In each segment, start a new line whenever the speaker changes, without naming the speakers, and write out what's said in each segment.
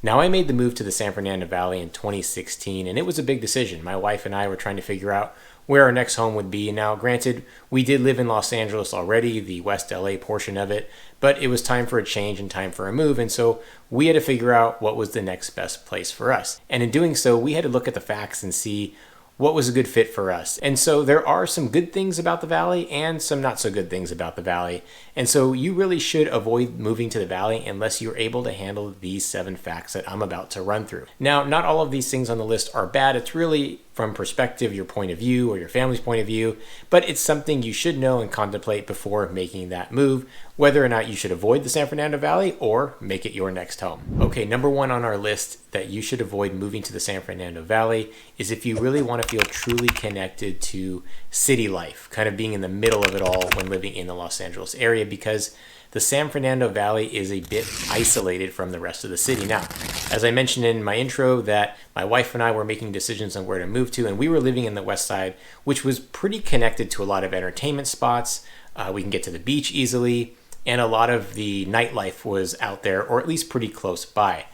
Now, I made the move to the San Fernando Valley in 2016, and it was a big decision. My wife and I were trying to figure out where our next home would be. Now, granted, we did live in Los Angeles already, the West LA portion of it, but it was time for a change and time for a move, and so we had to figure out what was the next best place for us. And in doing so, we had to look at the facts and see what was a good fit for us. And so there are some good things about the Valley and some not so good things about the Valley. And so you really should avoid moving to the Valley unless you're able to handle these 7 facts that I'm about to run through. Now, not all of these things on the list are bad. It's really from perspective, your point of view or your family's point of view, but it's something you should know and contemplate before making that move, whether or not you should avoid the San Fernando Valley or make it your next home. Okay, number 1 on our list that you should avoid moving to the San Fernando Valley is if you really want to feel truly connected to city life, kind of being in the middle of it all when living in the Los Angeles area, because the San Fernando Valley is a bit isolated from the rest of the city. Now, as I mentioned in my intro, that my wife and I were making decisions on where to move to, and we were living in the West Side, which was pretty connected to a lot of entertainment spots. We can get to the beach easily, and a lot of the nightlife was out there, or at least pretty close by.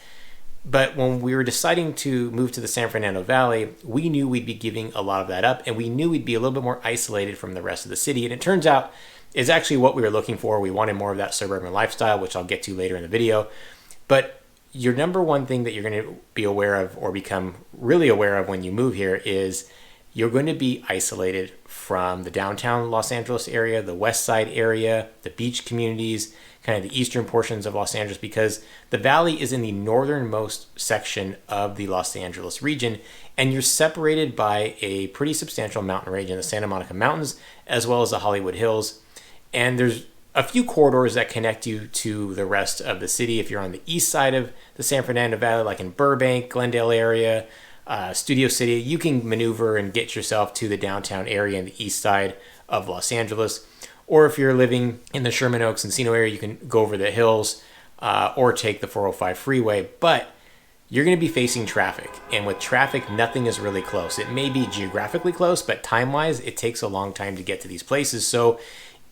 But when we were deciding to move to the San Fernando Valley, we knew we'd be giving a lot of that up, and we knew we'd be a little bit more isolated from the rest of the city. And it turns out is actually what we were looking for. We wanted more of that suburban lifestyle, which I'll get to later in the video. But your number 1 thing that you're going to be aware of or become really aware of when you move here is you're going to be isolated from the downtown Los Angeles area, the West Side area, the beach communities, kind of the eastern portions of Los Angeles, because the Valley is in the northernmost section of the Los Angeles region, and you're separated by a pretty substantial mountain range in the Santa Monica Mountains, as well as the Hollywood Hills. And there's a few corridors that connect you to the rest of the city. If you're on the east side of the San Fernando Valley, like in Burbank, Glendale area, Studio City, you can maneuver and get yourself to the downtown area in the east side of Los Angeles. Or if you're living in the Sherman Oaks, Encino area, you can go over the hills or take the 405 freeway. But you're going to be facing traffic. And with traffic, nothing is really close. It may be geographically close, but time-wise, it takes a long time to get to these places. So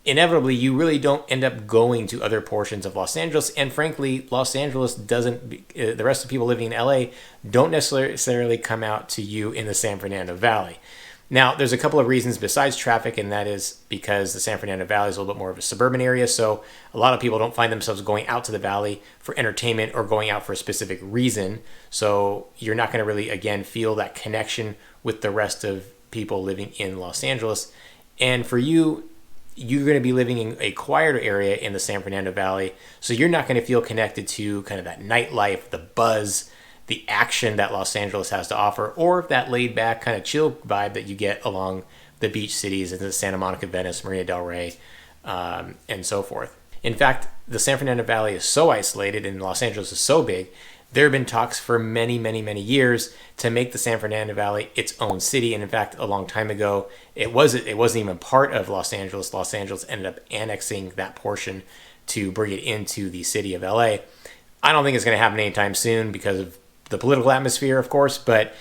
inevitably, you really don't end up going to other portions of Los Angeles. And frankly, Los Angeles doesn't, the rest of the people living in LA don't necessarily come out to you in the San Fernando Valley. Now, there's a couple of reasons besides traffic, and that is because the San Fernando Valley is a little bit more of a suburban area. So a lot of people don't find themselves going out to the Valley for entertainment or going out for a specific reason. So you're not going to really, again, feel that connection with the rest of people living in Los Angeles. And for you, you're going to be living in a quieter area in the San Fernando Valley, so you're not going to feel connected to kind of that nightlife, the buzz, the action that Los Angeles has to offer, or that laid-back kind of chill vibe that you get along the beach cities in the Santa Monica, Venice, Marina del Rey, and so forth. In fact, the San Fernando Valley is so isolated and Los Angeles is so big, there have been talks for many, many, many years to make the San Fernando Valley its own city. And in fact, a long time ago, it wasn't even part of Los Angeles. Los Angeles ended up annexing that portion to bring it into the city of LA. I don't think it's going to happen anytime soon because of the political atmosphere, of course, but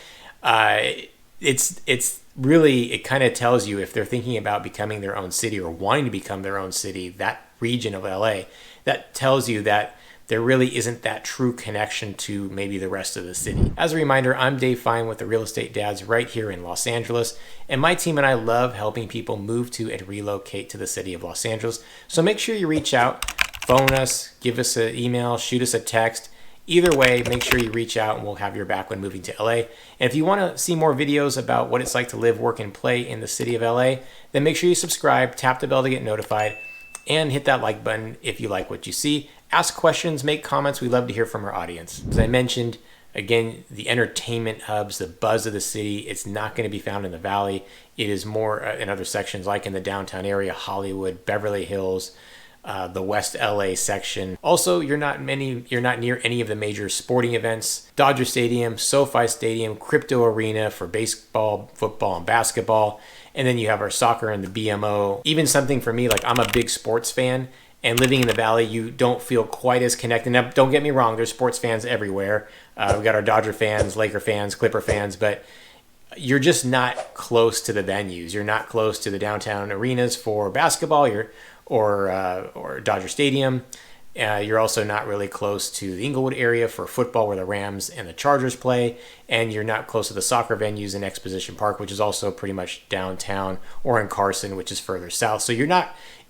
it's really, it kind of tells you if they're thinking about becoming their own city or wanting to become their own city, that region of LA, that tells you that there really isn't that true connection to maybe the rest of the city. As a reminder, I'm Dave Fine with the Real Estate Dads right here in Los Angeles, and my team and I love helping people move to and relocate to the city of Los Angeles. So make sure you reach out, phone us, give us an email, shoot us a text. Either way, make sure you reach out and we'll have your back when moving to LA. And if you want to see more videos about what it's like to live, work, and play in the city of LA, then make sure you subscribe, tap the bell to get notified, and hit that like button if you like what you see. Ask questions, make comments. We love to hear from our audience. As I mentioned, again, the entertainment hubs, the buzz of the city, it's not going to be found in the Valley. It is more in other sections like in the downtown area, Hollywood, Beverly Hills, the West LA section. Also, you're not near any of the major sporting events. Dodger Stadium, SoFi Stadium, Crypto Arena for baseball, football, and basketball. And then you have our soccer and the BMO. Even something for me, like I'm a big sports fan, and living in the Valley, you don't feel quite as connected. Now, don't get me wrong, there's sports fans everywhere. We've got our Dodger fans, Laker fans, Clipper fans, but you're just not close to the venues. You're not close to the downtown arenas for basketball or Dodger Stadium. You're also not really close to the Inglewood area for football where the Rams and the Chargers play, and you're not close to the soccer venues in Exposition Park, which is also pretty much downtown, or in Carson, which is further south. So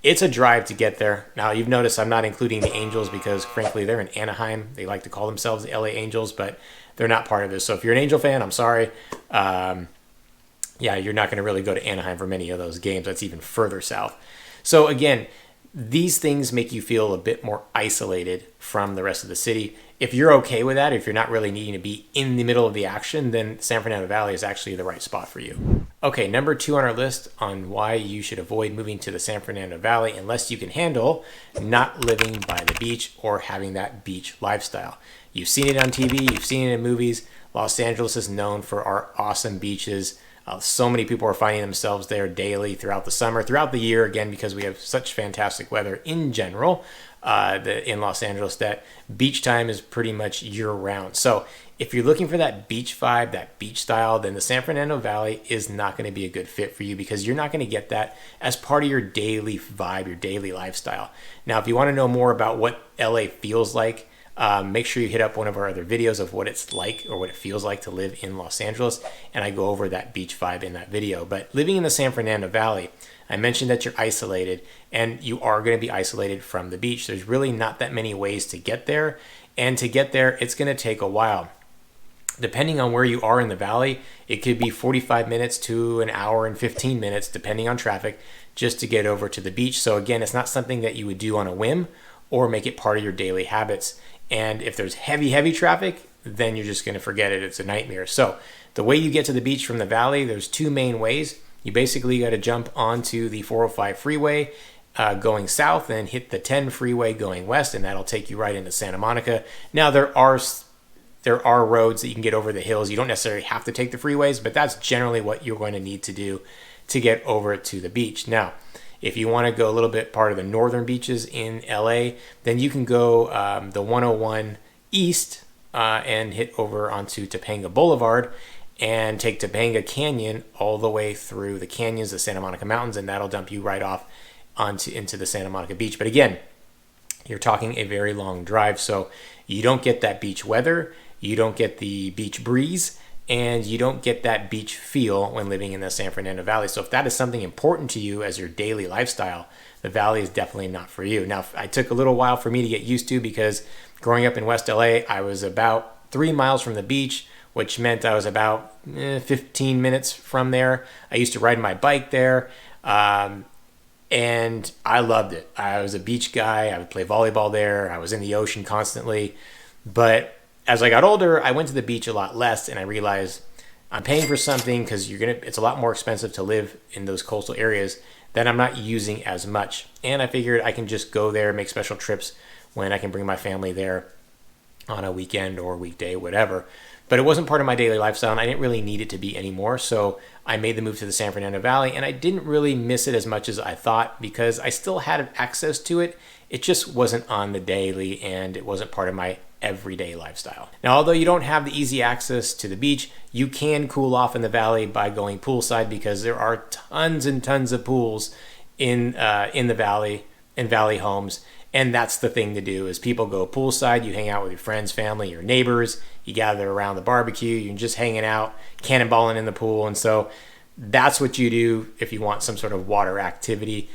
it's a drive to get there. Now, you've noticed I'm not including the Angels because, frankly, they're in Anaheim. They like to call themselves the LA Angels, but they're not part of this. So if you're an Angel fan, I'm sorry. You're not going to really go to Anaheim for many of those games. That's even further south. So again, these things make you feel a bit more isolated from the rest of the city. If you're okay with that, if you're not really needing to be in the middle of the action, then San Fernando Valley is actually the right spot for you. Okay, number 2 on our list on why you should avoid moving to the San Fernando Valley unless you can handle not living by the beach or having that beach lifestyle. You've seen it on TV, you've seen it in movies. Los Angeles is known for our awesome beaches. So many people are finding themselves there daily throughout the summer, throughout the year, again, because we have such fantastic weather in general in Los Angeles that beach time is pretty much year-round. So if you're looking for that beach vibe, that beach style, then the San Fernando Valley is not going to be a good fit for you because you're not going to get that as part of your daily vibe, your daily lifestyle. Now, if you want to know more about what LA feels like, make sure you hit up one of our other videos of what it's like or what it feels like to live in Los Angeles, and I go over that beach vibe in that video. But living in the San Fernando Valley, I mentioned that you're isolated, and you are going to be isolated from the beach. There's really not that many ways to get there, and to get there, it's going to take a while. Depending on where you are in the valley, it could be 45 minutes to an hour and 15 minutes, depending on traffic, just to get over to the beach. So again, it's not something that you would do on a whim or make it part of your daily habits. And if there's heavy traffic, then you're just going to forget it. It's a nightmare. So the way you get to the beach from the valley, there's 2 main ways. You basically got to jump onto the 405 freeway going south and hit the 10 freeway going west, and that'll take you right into Santa Monica. Now, there are roads that you can get over the hills. You don't necessarily have to take the freeways, but that's generally what you're going to need to do to get over to the beach. Now, if you want to go a little bit part of the northern beaches in LA, then you can go the 101 east and hit over onto Topanga Boulevard and take Topanga Canyon all the way through the canyons, the Santa Monica Mountains, and that'll dump you right off into the Santa Monica Beach. But again, you're talking a very long drive, so you don't get that beach weather, you don't get the beach breeze, and you don't get that beach feel when living in the San Fernando Valley. So if that is something important to you as your daily lifestyle, the valley is definitely not for you. Now, it took a little while for me to get used to because growing up in West LA, I was about 3 miles from the beach, which meant I was about 15 minutes from there. I used to ride my bike there, and I loved it. I was a beach guy. I would play volleyball there. I was in the ocean constantly. But as I got older, I went to the beach a lot less, and I realized I'm paying for something because it's a lot more expensive to live in those coastal areas that I'm not using as much. And I figured I can just go there, make special trips when I can bring my family there on a weekend or weekday, whatever. But it wasn't part of my daily lifestyle, and I didn't really need it to be anymore. So I made the move to the San Fernando Valley, and I didn't really miss it as much as I thought because I still had access to it. It just wasn't on the daily, and it wasn't part of my everyday lifestyle. Now, although you don't have the easy access to the beach, you can cool off in the valley by going poolside because there are tons and tons of pools in the valley, in valley homes. And that's the thing to do is people go poolside, you hang out with your friends, family, your neighbors, you gather around the barbecue, you're just hanging out, cannonballing in the pool. And so that's what you do if you want some sort of water activity,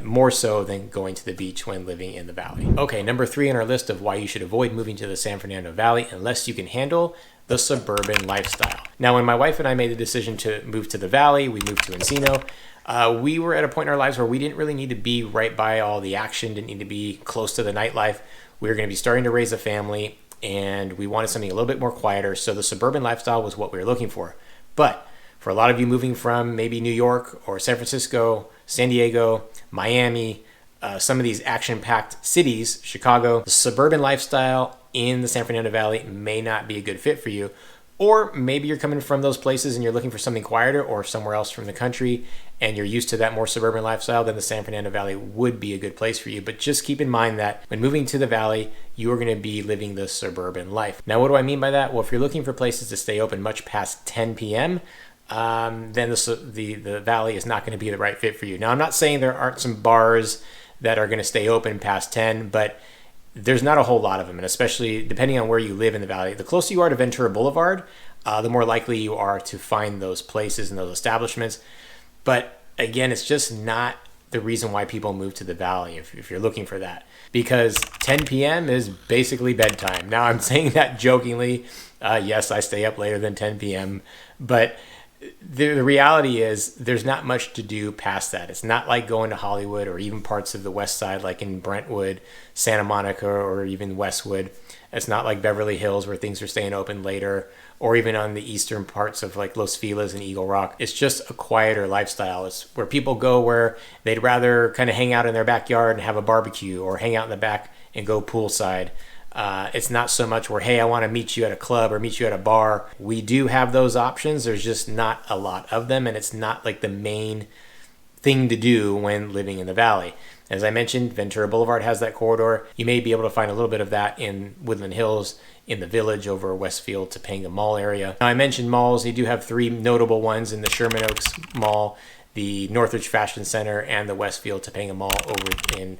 more so than going to the beach when living in the valley. Okay, number 3 on our list of why you should avoid moving to the San Fernando Valley unless you can handle the suburban lifestyle. Now, when my wife and I made the decision to move to the valley, we moved to Encino. We were at a point in our lives where we didn't really need to be right by all the action, didn't need to be close to the nightlife. We were going to be starting to raise a family, and we wanted something a little bit more quieter, so the suburban lifestyle was what we were looking for. But for a lot of you moving from maybe New York or San Francisco, San Diego, Miami, some of these action-packed cities, Chicago, the suburban lifestyle in the San Fernando Valley may not be a good fit for you. Or maybe you're coming from those places and you're looking for something quieter or somewhere else from the country and you're used to that more suburban lifestyle, then the San Fernando Valley would be a good place for you. But just keep in mind that when moving to the valley, you are going to be living the suburban life. Now, what do I mean by that? Well, if you're looking for places to stay open much past 10 p.m., then the valley is not going to be the right fit for you. Now, I'm not saying there aren't some bars that are going to stay open past 10, but there's not a whole lot of them. And especially depending on where you live in the valley, the closer you are to Ventura Boulevard, the more likely you are to find those places and those establishments. But again, it's just not the reason why people move to the valley if you're looking for that, because 10 p.m. is basically bedtime. Now, I'm saying that jokingly. Yes, I stay up later than 10 p.m., but the reality is there's not much to do past that. It's not like going to Hollywood or even parts of the west side like in Brentwood, Santa Monica, or even Westwood. It's not like Beverly Hills where things are staying open later, or even on the eastern parts of like Los Feliz and Eagle Rock. It's just a quieter lifestyle. It's where people go where they'd rather kind of hang out in their backyard and have a barbecue, or hang out in the back and go poolside. It's not so much where, hey, I want to meet you at a club or meet you at a bar. We do have those options. There's just not a lot of them, and it's not like the main thing to do when living in the valley. As I mentioned, Ventura Boulevard has that corridor. You may be able to find a little bit of that in Woodland Hills, in the Village over Westfield, Topanga Mall area. Now, I mentioned malls. You do have three notable ones in the Sherman Oaks Mall, the Northridge Fashion Center, and the Westfield Topanga Mall over in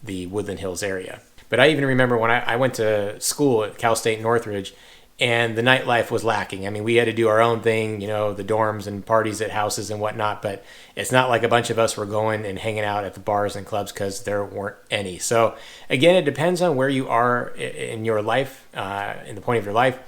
the Woodland Hills area. But I even remember when I went to school at Cal State Northridge, and the nightlife was lacking. I mean, we had to do our own thing, the dorms and parties at houses and whatnot, but it's not like a bunch of us were going and hanging out at the bars and clubs, because there weren't any. So again, it depends on where you are in your life, in the point of your life.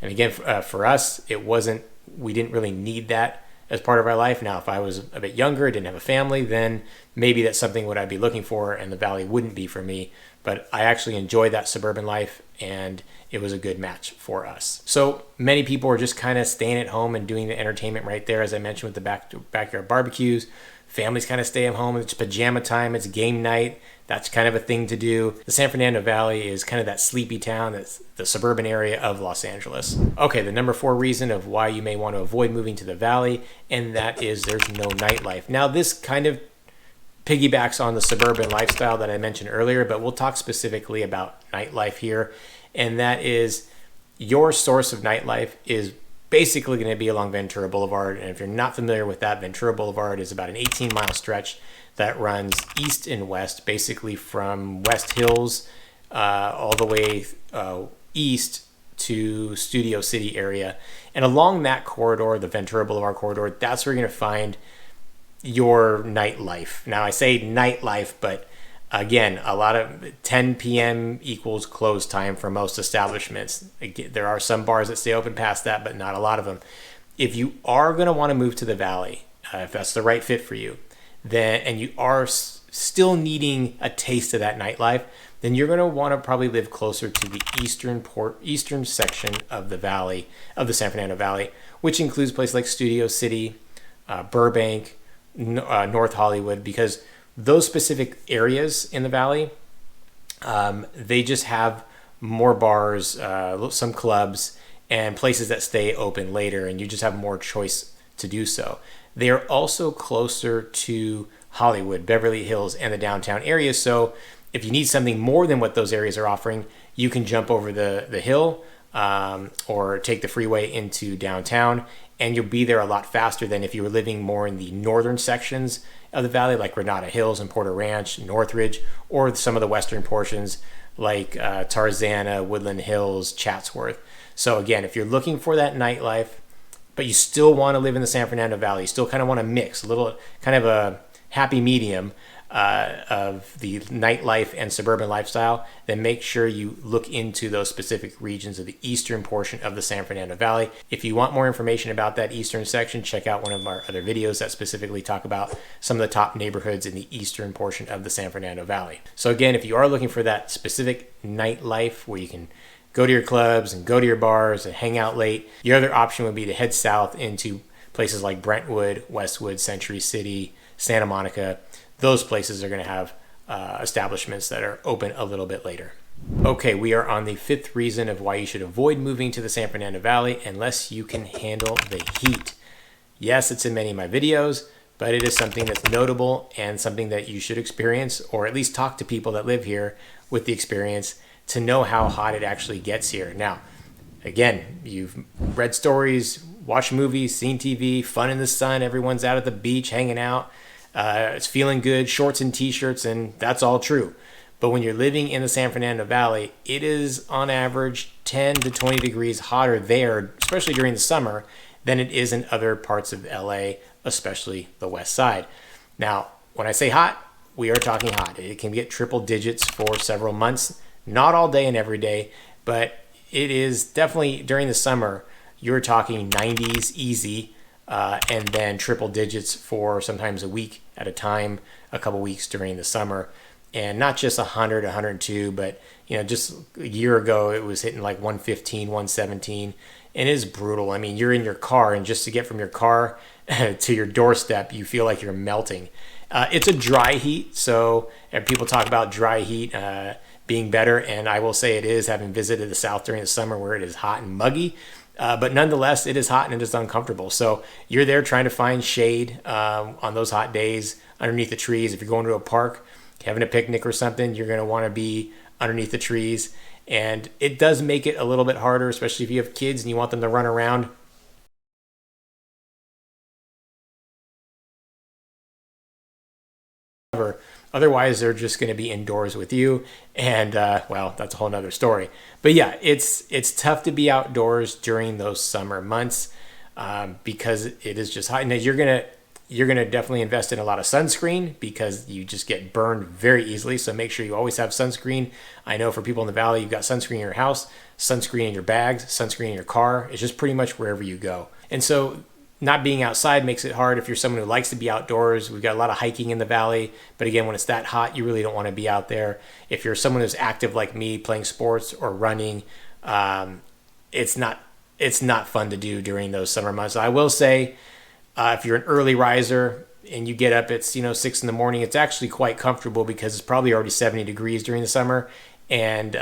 And again, for us, we didn't really need that as part of our life. Now, if I was a bit younger, didn't have a family, then maybe that's something what I'd be looking for, and the valley wouldn't be for me. But I actually enjoy that suburban life, and it was a good match for us. So many people are just kind of staying at home and doing the entertainment right there, as I mentioned, with the backyard barbecues. Families kind of stay at home. It's pajama time. It's game night. That's kind of a thing to do. The San Fernando Valley is kind of that sleepy town. That's the suburban area of Los Angeles. Okay, the number 4 reason of why you may want to avoid moving to the valley, and that is there's no nightlife. Now, this kind of piggybacks on the suburban lifestyle that I mentioned earlier, but we'll talk specifically about nightlife here. And that is, your source of nightlife is basically going to be along Ventura Boulevard. And if you're not familiar with that, Ventura Boulevard is about an 18-mile stretch that runs east and west, basically from West Hills all the way east to Studio City area. And along that corridor, the Ventura Boulevard corridor, that's where you're going to find your nightlife. Now, I say nightlife, but again, a lot of 10 p.m. equals close time for most establishments. There are some bars that stay open past that, but not a lot of them. If you are going to want to move to the valley, if that's the right fit for you, then, and you are still needing a taste of that nightlife, then you're going to want to probably live closer to the eastern section of the valley, of the San Fernando Valley, which includes places like Studio City, Burbank, North Hollywood, because those specific areas in the valley, they just have more bars, some clubs, and places that stay open later, and you just have more choice to do so. They are also closer to Hollywood, Beverly Hills, and the downtown area, so if you need something more than what those areas are offering, you can jump over the hill or take the freeway into downtown, and you'll be there a lot faster than if you were living more in the northern sections of the valley, like Granada Hills and Porter Ranch, Northridge, or some of the western portions like Tarzana, Woodland Hills, Chatsworth. So again, if you're looking for that nightlife, but you still want to live in the San Fernando Valley, you still kind of want to mix a little, kind of a happy medium of the nightlife and suburban lifestyle, then make sure you look into those specific regions of the eastern portion of the San Fernando Valley. If you want more information about that eastern section, check out one of our other videos that specifically talk about some of the top neighborhoods in the eastern portion of the San Fernando Valley. So again, if you are looking for that specific nightlife where you can go to your clubs and go to your bars and hang out late, your other option would be to head south into places like Brentwood, Westwood, Century City, Santa Monica. Those places are going to have establishments that are open a little bit later. Okay, we are on the 5th reason of why you should avoid moving to the San Fernando Valley unless you can handle the heat. Yes, it's in many of my videos, but it is something that's notable and something that you should experience, or at least talk to people that live here with the experience to know how hot it actually gets here. Now, again, you've read stories, watched movies, seen TV, fun in the sun, everyone's out at the beach hanging out. It's feeling good, shorts and t-shirts, and that's all true. But when you're living in the San Fernando Valley, it is on average 10 to 20 degrees hotter there, especially during the summer, than it is in other parts of LA, especially the west side. Now, when I say hot, we are talking hot. It can get triple digits for several months, not all day and every day, but it is definitely during the summer, you're talking 90s easy, and then triple digits for sometimes a week at a time, a couple weeks during the summer. And not just 100, 102, but just a year ago it was hitting like 115, 117, and it is brutal. I mean, you're in your car, and just to get from your car to your doorstep, you feel like you're melting. It's a dry heat, so people talk about dry heat being better, and I will say it is, having visited the South during the summer where it is hot and muggy. But nonetheless, it is hot and it is uncomfortable. So you're there trying to find shade on those hot days underneath the trees. If you're going to a park, having a picnic or something, you're going to want to be underneath the trees. And it does make it a little bit harder, especially if you have kids and you want them to run around. Otherwise, they're just going to be indoors with you, and well, that's a whole nother story. But yeah, it's tough to be outdoors during those summer months because it is just hot. Now you're gonna definitely invest in a lot of sunscreen because you just get burned very easily. So make sure you always have sunscreen. I know for people in the valley, you've got sunscreen in your house, sunscreen in your bags, sunscreen in your car. It's just pretty much wherever you go. And so not being outside makes it hard if you're someone who likes to be outdoors. We've got a lot of hiking in the valley, but again, when it's that hot, you really don't want to be out there. If you're someone who's active like me, playing sports or running, it's not fun to do during those summer months. I will say, if you're an early riser and you get up at 6 in the morning, it's actually quite comfortable because it's probably already 70 degrees during the summer, and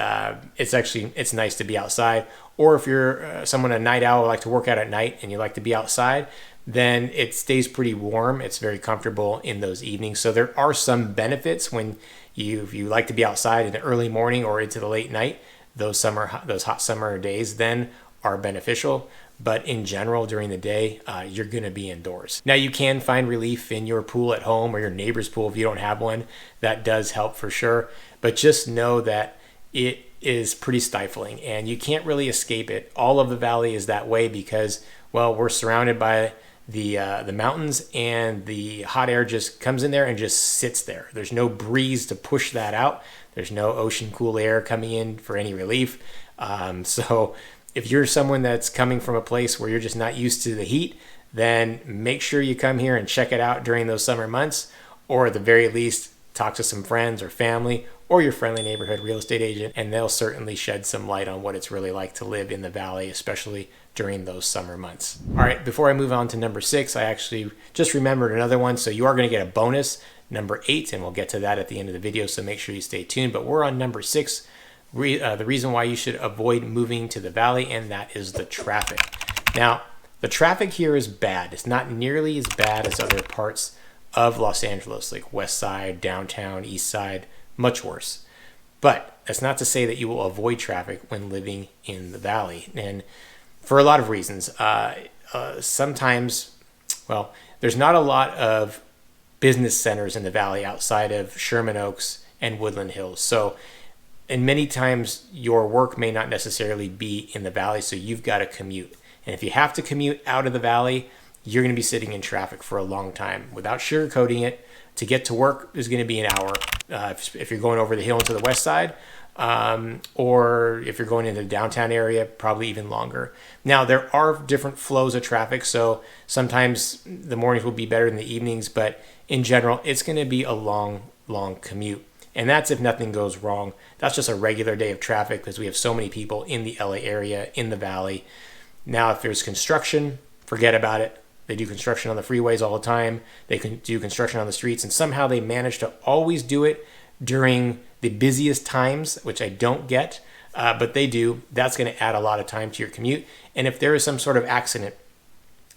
it's nice to be outside. Or if you're someone, a night owl, like to work out at night and you like to be outside, then it stays pretty warm. It's very comfortable in those evenings. So there are some benefits when if you like to be outside in the early morning or into the late night. Those hot summer days then are beneficial. But in general, during the day, you're going to be indoors. Now, you can find relief in your pool at home or your neighbor's pool if you don't have one. That does help for sure. But just know that it is pretty stifling and you can't really escape it. All of the valley is that way because, well, we're surrounded by the mountains, and the hot air just comes in there and just sits there. There's no breeze to push that out. There's no ocean cool air coming in for any relief. So if you're someone that's coming from a place where you're just not used to the heat, then make sure you come here and check it out during those summer months, or at the very least, talk to some friends or family or your friendly neighborhood real estate agent, and they'll certainly shed some light on what it's really like to live in the valley, especially during those summer months. All right, before I move on to number 6, I actually just remembered another one. So you are going to get a bonus, number 8, and we'll get to that at the end of the video, so make sure you stay tuned. But we're on number 6, the reason why you should avoid moving to the valley, and that is the traffic. Now, the traffic here is bad. It's not nearly as bad as other parts of Los Angeles, like West Side, downtown, East Side, much worse. But that's not to say that you will avoid traffic when living in the valley, and for a lot of reasons. Sometimes, well, there's not a lot of business centers in the valley outside of Sherman Oaks and Woodland Hills. So, and many times your work may not necessarily be in the valley, so you've got to commute. And if you have to commute out of the valley, you're going to be sitting in traffic for a long time. Without sugarcoating it, to get to work is going to be an hour if you're going over the hill into the west side, or if you're going into the downtown area, probably even longer. Now, there are different flows of traffic, so sometimes the mornings will be better than the evenings, but in general, it's going to be a long commute. And that's if nothing goes wrong. That's just a regular day of traffic because we have so many people in the LA area, in the valley. Now, if there's construction, forget about it. They do construction on the freeways all the time. They can do construction on the streets, and somehow they manage to always do it during the busiest times, which I don't get, but they do. That's going to add a lot of time to your commute. And if there is some sort of accident,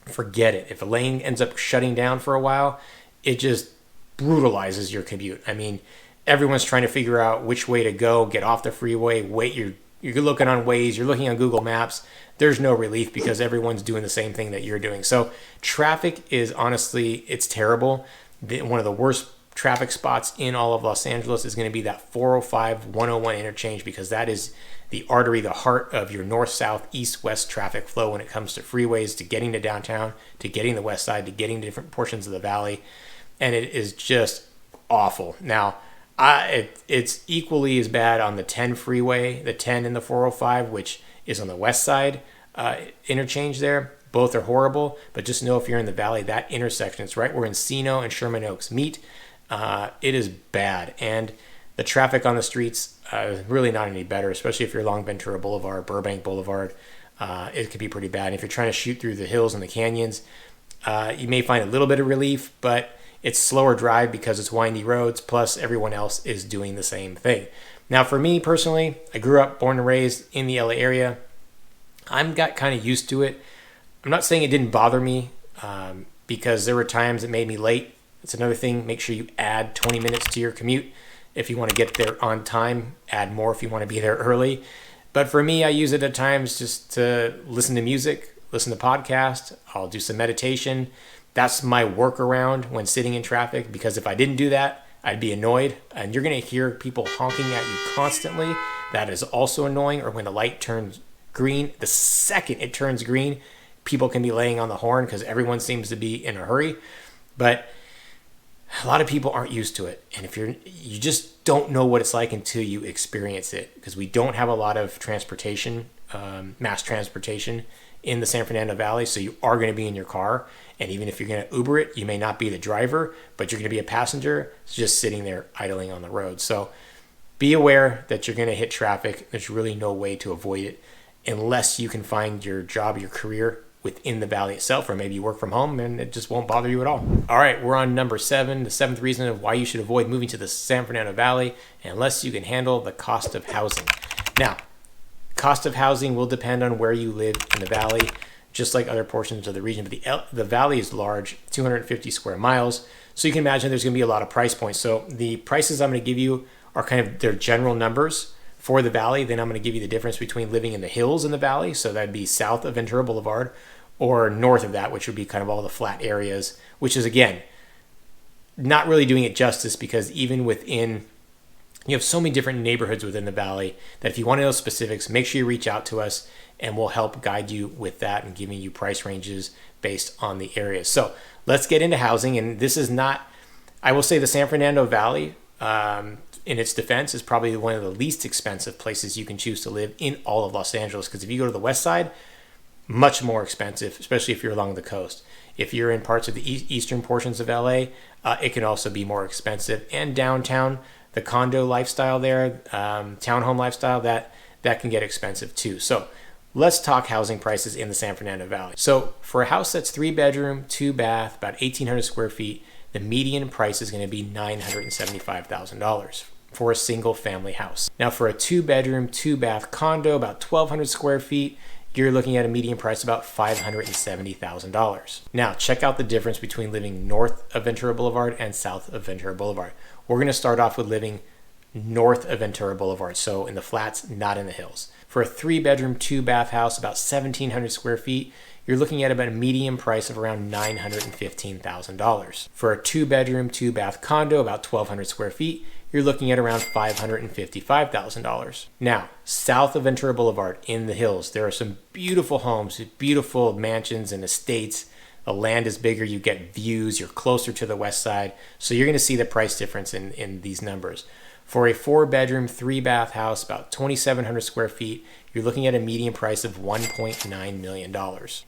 forget it. If a lane ends up shutting down for a while, it just brutalizes your commute. I mean, everyone's trying to figure out which way to go, get off the freeway, wait. You're looking on Waze, you're looking on Google Maps. There's no relief because everyone's doing the same thing that you're doing. So traffic is honestly, it's terrible. One of the worst traffic spots in all of Los Angeles is going to be that 405-101 interchange, because that is the artery, the heart of your north, south, east, west traffic flow when it comes to freeways, to getting to downtown, to getting the west side, to getting to different portions of the valley. And it is just awful. Now, it's equally as bad on the 10 freeway, the 10 and the 405, which is on the west side interchange there. Both are horrible, but just know if you're in the valley, that intersection, it's right where Encino and Sherman Oaks meet. It is bad. And the traffic on the streets is really not any better, especially if you're along Ventura Boulevard, Burbank Boulevard. It could be pretty bad. And if you're trying to shoot through the hills and the canyons, you may find a little bit of relief, but it's slower drive because it's windy roads, plus everyone else is doing the same thing. Now, for me personally, I grew up, born and raised in the LA area. I'm got kind of used to it. I'm not saying it didn't bother me because there were times it made me late. It's another thing. Make sure you add 20 minutes to your commute. If you want to get there on time, add more if you want to be there early. But for me, I use it at times just to listen to music, listen to podcasts. I'll do some meditation. That's my workaround when sitting in traffic, because if I didn't do that, I'd be annoyed. And you're going to hear people honking at you constantly. That is also annoying. Or when the light turns green, the second it turns green, people can be laying on the horn because everyone seems to be in a hurry. But a lot of people aren't used to it. And if you just don't know what it's like until you experience it, because we don't have a lot of transportation, mass transportation in the San Fernando Valley. So you are going to be in your car. And even if you're going to Uber it, you may not be the driver, but you're going to be a passenger just sitting there idling on the road. So be aware that you're going to hit traffic. There's really no way to avoid it unless you can find your job, your career within the valley itself, or maybe you work from home and it just won't bother you at all. All right, we're on number 7, the 7th reason of why you should avoid moving to the San Fernando Valley unless you can handle the cost of housing. Now, cost of housing will depend on where you live in the valley, just like other portions of the region, but the valley is large, 250 square miles, so you can imagine there's going to be a lot of price points. So the prices I'm going to give you are kind of their general numbers for the valley. Then I'm going to give you the difference between living in the hills in the valley, so that'd be south of Ventura Boulevard, or north of that, which would be kind of all the flat areas, which is, again, not really doing it justice, because even within, you have so many different neighborhoods within the valley that if you want to know specifics, make sure you reach out to us and we'll help guide you with that and giving you price ranges based on the areas. So let's get into housing. And this is not, I will say the San Fernando Valley, in its defense, is probably one of the least expensive places you can choose to live in all of Los Angeles. Because if you go to the west side, much more expensive, especially if you're along the coast. If you're in parts of the eastern portions of LA, it can also be more expensive. And downtown, the condo lifestyle there, townhome lifestyle, that can get expensive too. So let's talk housing prices in the San Fernando Valley. So for a house that's 3 bedroom, 2 bath, about 1,800 square feet, the median price is going to be $975,000 for a single family house. Now for a 2 bedroom, 2 bath condo, about 1,200 square feet, you're looking at a median price about $570,000. Now check out the difference between living north of Ventura Boulevard and south of Ventura Boulevard. We're going to start off with living north of Ventura Boulevard, so in the flats, not in the hills. For a 3 bedroom, 2 bath house, about 1,700 square feet, you're looking at about a median price of around $915,000. For a 2 bedroom, 2 bath condo, about 1,200 square feet, you're looking at around $555,000. Now, south of Ventura Boulevard in the hills, there are some beautiful homes, beautiful mansions and estates. The land is bigger, you get views, you're closer to the west side. So you're going to see the price difference in these numbers. For a 4 bedroom, 3 bath house, about 2,700 square feet, you're looking at a median price of $1.9 million.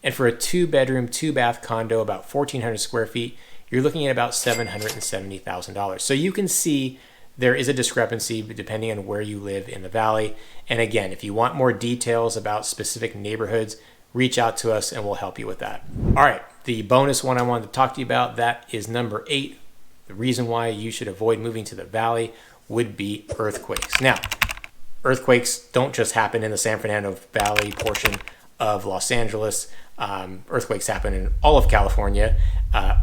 And for a 2 bedroom, 2 bath condo, about 1,400 square feet, you're looking at about $770,000. So you can see there is a discrepancy depending on where you live in the valley. And again, if you want more details about specific neighborhoods, reach out to us and we'll help you with that. All right, the bonus one I wanted to talk to you about, that is number 8. The reason why you should avoid moving to the valley would be earthquakes. Now, earthquakes don't just happen in the San Fernando Valley portion of Los Angeles. Earthquakes happen in all of California,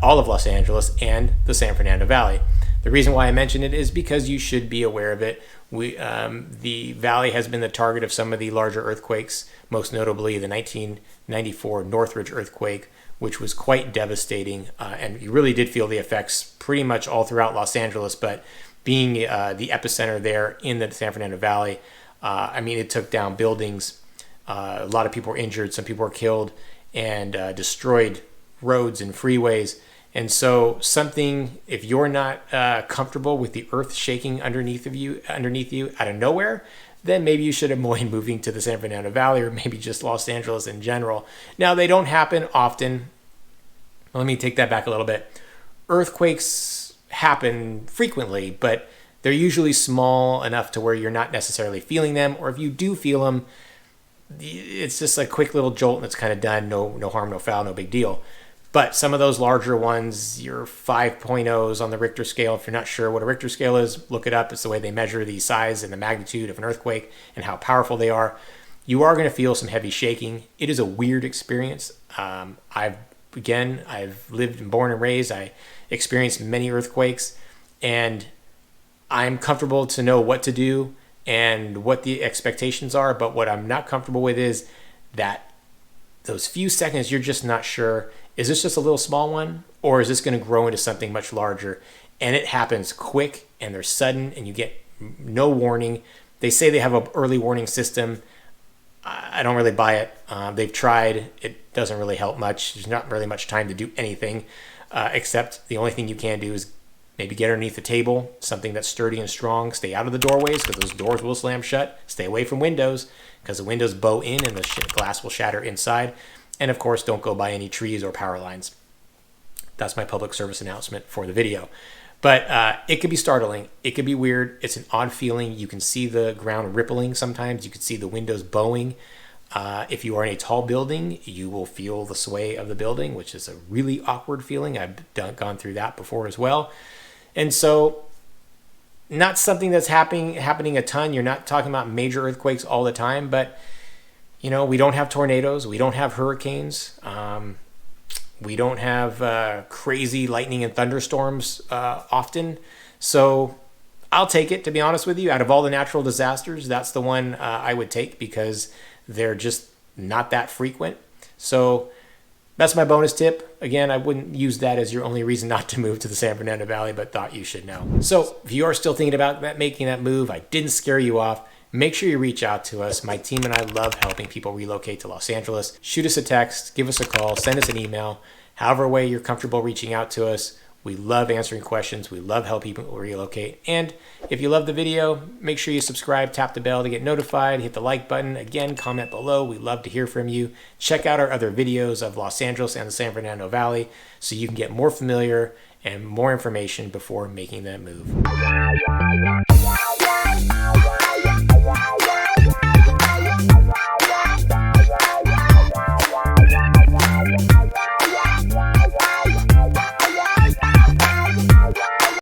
all of Los Angeles, and the San Fernando Valley. The reason why I mention it is because you should be aware of it. The valley has been the target of some of the larger earthquakes, most notably the 1994 Northridge earthquake, which was quite devastating, and you really did feel the effects pretty much all throughout Los Angeles. But being the epicenter there in the San Fernando Valley, it took down buildings. A lot of people were injured, some people were killed, and destroyed roads and freeways. And so if you're not comfortable with the earth shaking underneath you out of nowhere, then maybe you should avoid moving to the San Fernando Valley, or maybe just Los Angeles in general. Now, they don't happen often. Let me take that back a little bit. Earthquakes happen frequently, but they're usually small enough to where you're not necessarily feeling them, or if you do feel them, it's just a quick little jolt and it's kind of done. No harm, no foul, no big deal. But some of those larger ones, your 5.0s on the Richter scale, if you're not sure what a Richter scale is, look it up. It's the way they measure the size and the magnitude of an earthquake and how powerful they are. You are going to feel some heavy shaking. It is a weird experience. I've lived and born and raised. I experienced many earthquakes, and I'm comfortable to know what to do and what the expectations are. But what I'm not comfortable with is that those few seconds, you're just not sure. Is this just a little small one, or is this going to grow into something much larger? And it happens quick, and they're sudden, and you get no warning. They say they have an early warning system. I don't really buy it. They've tried. It doesn't really help much. There's not really much time to do anything, except the only thing you can do is maybe get underneath the table, something that's sturdy and strong. Stay out of the doorways, because those doors will slam shut. Stay away from windows, because the windows bow in and the glass will shatter inside. And of course, don't go by any trees or power lines. That's my public service announcement for the video. But it could be startling. It could be weird. It's an odd feeling. You can see the ground rippling sometimes. You can see the windows bowing. If you are in a tall building, you will feel the sway of the building, which is a really awkward feeling. I've gone through that before as well. And so, not something that's happening a ton. You're not talking about major earthquakes all the time, but we don't have tornadoes. We don't have hurricanes. We don't have crazy lightning and thunderstorms often. So I'll take it, to be honest with you. Out of all the natural disasters, that's the one I would take, because they're just not that frequent. So that's my bonus tip. Again, I wouldn't use that as your only reason not to move to the San Fernando Valley, but thought you should know. So if you are still thinking about making that move, I didn't scare you off, make sure you reach out to us. My team and I love helping people relocate to Los Angeles. Shoot us a text, give us a call, send us an email. However way you're comfortable reaching out to us. We love answering questions. We love helping people relocate. And if you love the video, make sure you subscribe, tap the bell to get notified, hit the like button. Again, comment below. We love to hear from you. Check out our other videos of Los Angeles and the San Fernando Valley so you can get more familiar and more information before making that move.